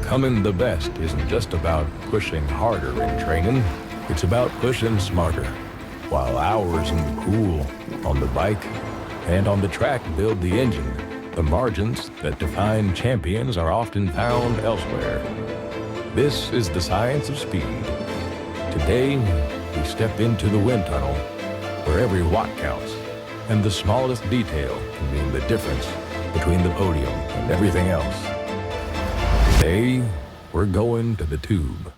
Becoming the best isn't just about pushing harder in training, it's about pushing smarter. While hours in the cool, on the bike, and on the track build the engine, the margins that define champions are often found elsewhere. This is the science of speed. Today, we step into the wind tunnel, where every watt counts, and the smallest detail can mean the difference between the podium and everything else. Today, we're going to the tube.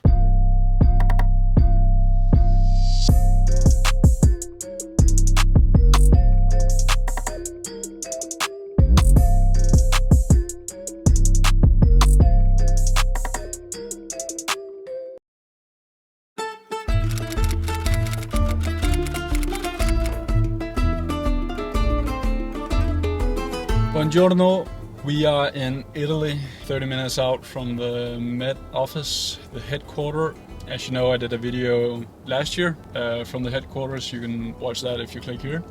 Buongiorno, we are in Italy, 30 minutes out from the Met office, the headquarters. As you know, I did a video last year from the headquarters. You can watch that if you click here.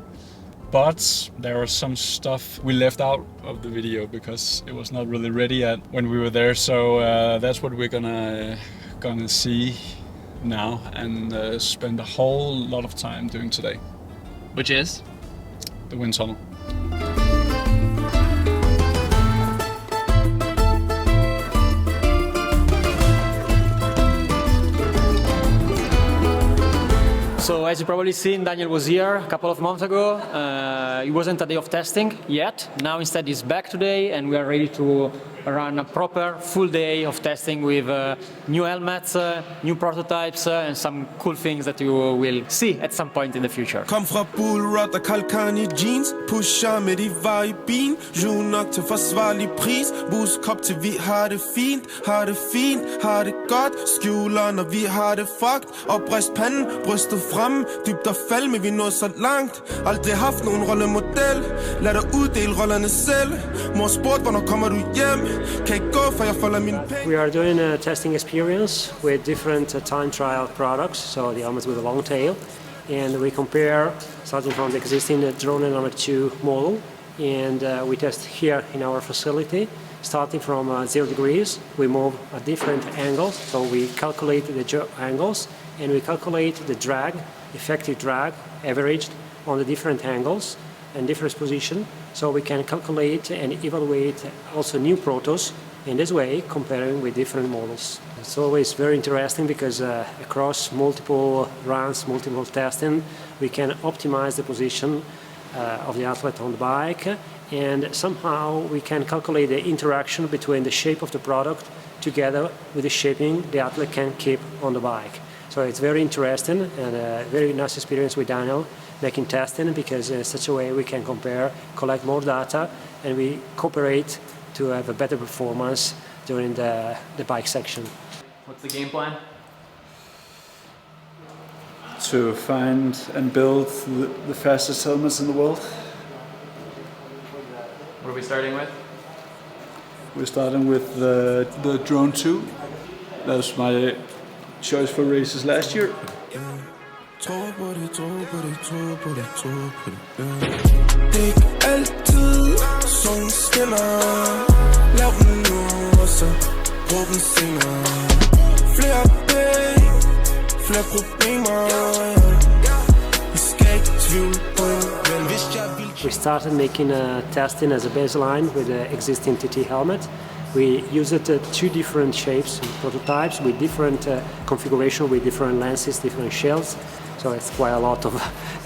But there was some stuff we left out of the video because it was not really ready yet when we were there. So that's what we're gonna see now and spend a whole lot of time doing today. Which is? The wind tunnel. So as you probably seen, Daniel was here a couple of months ago. It wasn't a day of testing yet. Now instead he's back today and we are ready to run a proper full day of testing with new helmets, new prototypes and some cool things that you will see at some point in the future. Kom fra bullrut og kalkani jeans, pusher med de var i bin, jul nok til forsvarlig pris, buskop til vi har det fint, har det godt, skjuler når vi har det fucked, oprejst panden, brystet frem, dybt og fald, men vi når så langt, aldrig haft nogen rollemodel, lad dig uddele rollerne selv, mor spurgt, hvornår kommer du hjem, kan ikke gå, for jeg folder min penge. We are doing a testing experience with different time trial products, so the helmets with a long tail, and we compare starting from the existing drone number 2 model, and we test here in our facility. Starting from 0 degrees, we move at different angles, so we calculate the angles and we calculate the drag, effective drag, averaged on the different angles and different position, so we can calculate and evaluate also new protos in this way, comparing with different models. It's always very interesting because across multiple runs, multiple testing, we can optimize the position of the athlete on the bike, and somehow we can calculate the interaction between the shape of the product together with the shaping the athlete can keep on the bike. So it's very interesting and a very nice experience with Daniel making testing, because in such a way we can compare, collect more data, and we cooperate to have a better performance during the bike section. What's the game plan? To find and build the fastest helmets in the world. What are we starting with? We're starting with the Drone 2. That was my choice for races last year. Ikke altid solen skinner, lav den nu og så brug den senere. Flere penge, flere problemer, I skal ikke tvivle på en, men hvis jeg vil. We started making testing as a baseline with the existing TT helmet. We used 2 different shapes, prototypes with different configuration, with different lenses, different shells. So it's quite a lot of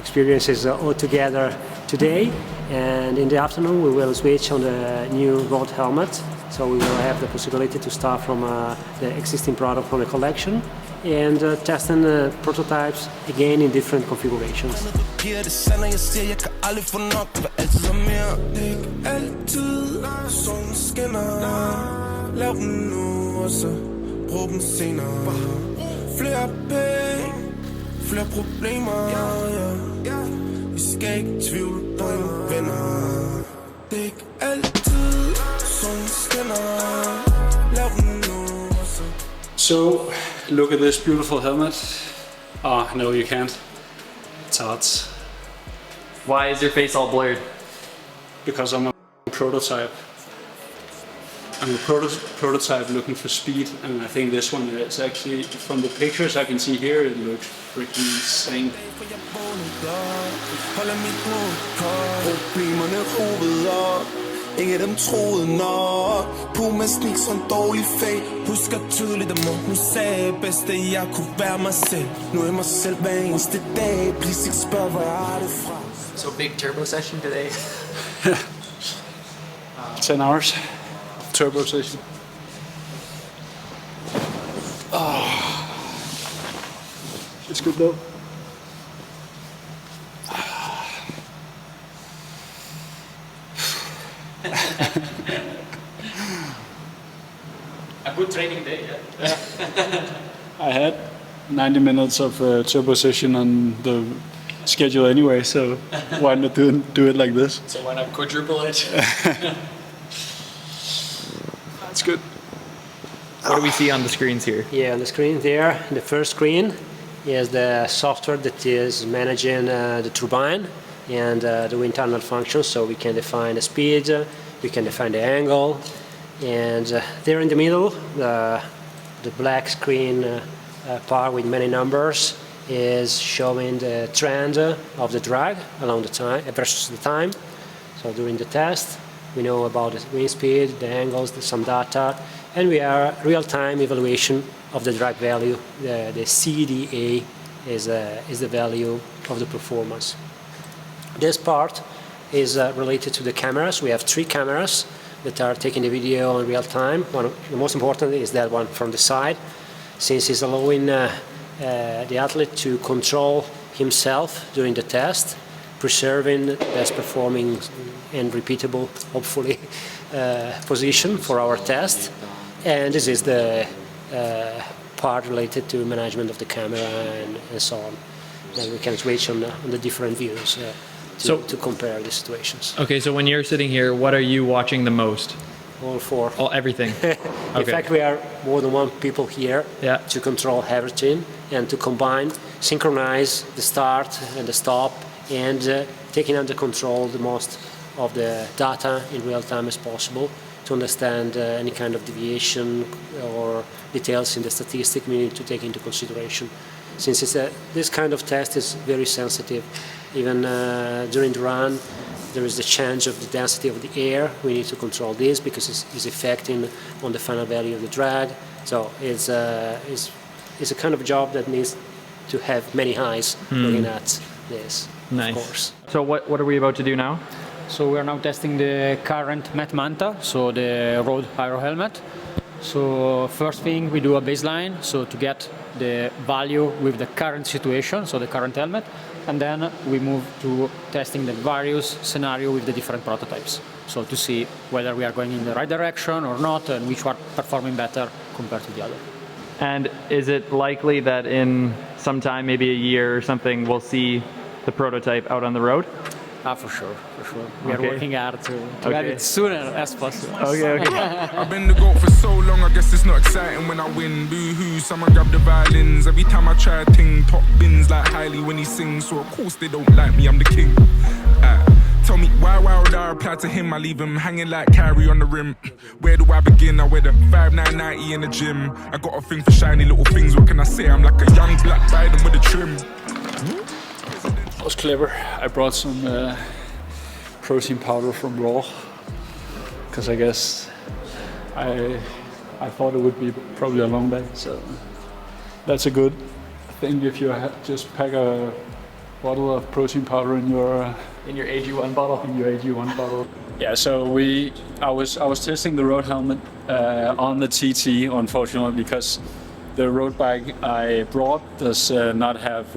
experiences all together today. And in the afternoon we will switch on the new road helmet. So we will have the possibility to start from the existing product from the collection and testing prototypes again in different configurations. Flere problemer, I skal ikke tvivle på en vinder. Det er ikke altid solen skinner, lav den nu og så. So, look at this beautiful helmet. Oh, no you can't. It's hot. Why is your face all blurred? Because I'm a prototype. I'm a prototype looking for speed, and I think this one is actually, from the pictures I can see here, it looks freaking insane. Ingen af dem troede nok På med snik som dårlig fag Husker tydeligt at Morten sagde Bedst at jeg kunne være mig selv Nu er mig selv hver eneste dag Please ikke spørg hvor jeg har det fra So big turbo session today. 10 hours turbo session. It's good though. A good training day, yeah. I had 90 minutes of turbo session on the schedule anyway, so why not do it like this? So why not quadruple it? It's good. What do we see on the screens here? Yeah, on the screen there, the first screen is the software that is managing the turbine and the wind tunnel functions, so we can define the speed, we can define the angle, and there in the middle, the black screen part with many numbers is showing the trend of the drag along the time versus the time. So during the test, we know about the wind speed, the angles, some data, and we are real-time evaluation of the drag value. The CDA is the value of the performance. This part is related to the cameras. We have 3 cameras that are taking the video in real time. The most important is that one from the side, since it's allowing the athlete to control himself during the test, preserving the best performing and repeatable, hopefully, position for our test. And this is the part related to management of the camera and so on. Then we can switch on the different views to compare the situations. Okay, so when you're sitting here, what are you watching the most? All 4. All everything. In fact, we are more than 1 people here to control everything and to combine, synchronize the start and the stop, and taking under control the most of the data in real time as possible to understand any kind of deviation or details in the statistic we need to take into consideration. Since this kind of test is very sensitive, even during the run, there is the change of the density of the air. We need to control this because it's affecting on the final value of the drag. So it's a kind of job that needs to have many eyes looking at this. Nice. Of course. So what are we about to do now? So we are now testing the current Met Manta, so the road Aero helmet. So first thing, we do a baseline, so to get the value with the current situation, so the current helmet, and then we move to testing the various scenario with the different prototypes. So to see whether we are going in the right direction or not, and which one performing better compared to the other. And is it likely that in some time, maybe a year or something, we'll see the prototype out on the road? For sure. We are working hard to have it sooner as possible. Okay. I've been the GOAT for so long, I guess it's not exciting when I win. Boo-hoo, someone grab the violins. Every time I try a ting, pop bins like Hailey when he sings. So of course they don't like me, I'm the king. Tell me, why would I reply to him? I leave him hanging like Kyrie on the rim. Where do I begin? I wear the 5990 in the gym. I got a thing for shiny little things, what can I say? I'm like a young black Biden with a trim. That was clever. I brought some protein powder from Raw because I guess I thought it would be probably a long day. So that's a good thing if you just pack a bottle of protein powder in your AG1 bottle. In your AG1 bottle. Yeah. So I was testing the road helmet on the TT, unfortunately, because the road bike I brought does not have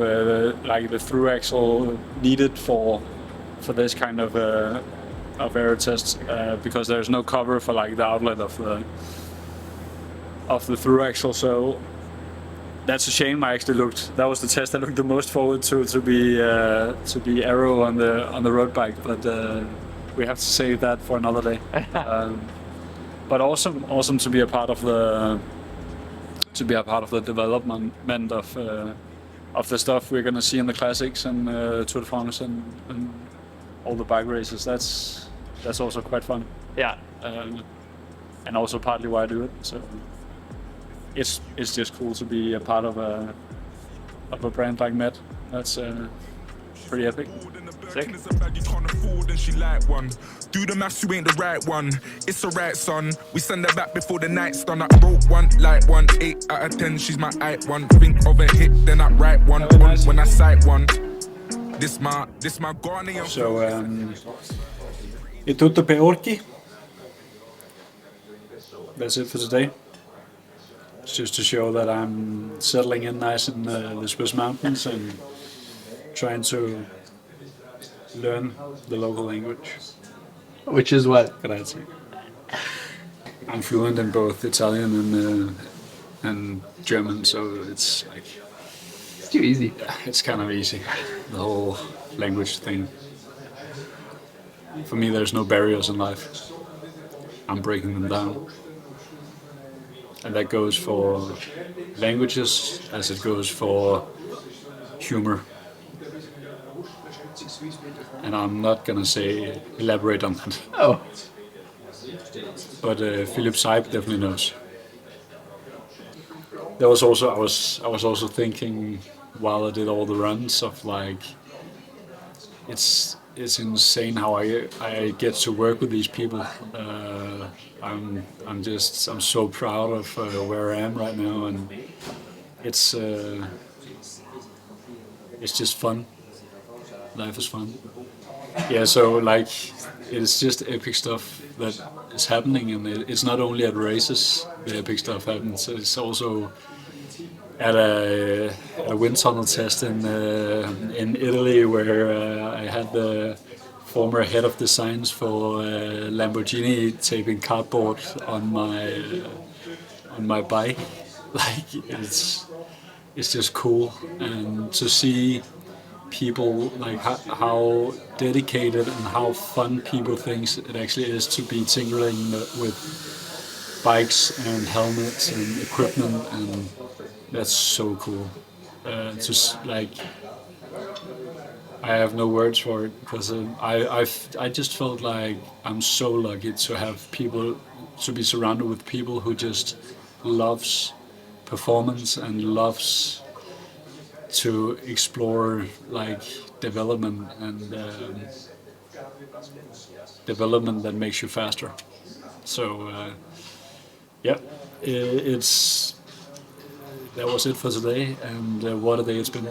like the through axle needed for this kind of aero test because there's no cover for like the outlet of the through axle. So that's a shame. That was the test I looked the most forward to be Aero on the road bike, but we have to save that for another day. But awesome to be a part of the development of the stuff we're gonna see in the classics and Tour de France and all the bike races. That's also quite fun. Yeah. and also partly why I do it. So it's just cool to be a part of a brand like Met. That's pretty epic. Sick. It's a bag you can't afford and she like one. Do the maths, you ain't the right one. It's alright, son. We send her back before the night's done. I wrote one, like one, 8 out of 10. She's my height one. Think of a hit, then I write one. When I sight one. This my Ghanaian. So e tutto per Orki. That's it for today. It's just to show that I'm settling in nice in the Swiss mountains and trying to learn the local language. Which is what? Grazie. I'm fluent in both Italian and German, so it's like It's too easy. it's kind of easy, the whole language thing. For me, there's no barriers in life. I'm breaking them down. And that goes for languages as it goes for humor. And I'm not gonna elaborate on that. Oh, But Philip Seib definitely knows. There was also I was also thinking while I did all the runs of like it's insane how I get to work with these people. I'm so proud of where I am right now, and it's just fun. Life is fun. Yeah, so like it's just epic stuff that is happening, and it's not only at races the epic stuff happens. It's also at a wind tunnel test in Italy where I had the former head of designs for Lamborghini taping cardboard on my bike. Like it's just cool, and to see people like how dedicated and how fun people think it actually is to be tinkering with bikes and helmets and equipment, and that's so cool. Just like I have no words for it, because I just felt like I'm so lucky to have people, to be surrounded with people who just loves performance and loves to explore like development and development that makes you faster. So yeah, that was it for today, and what a day it's been.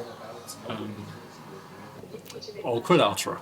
Awkward outro.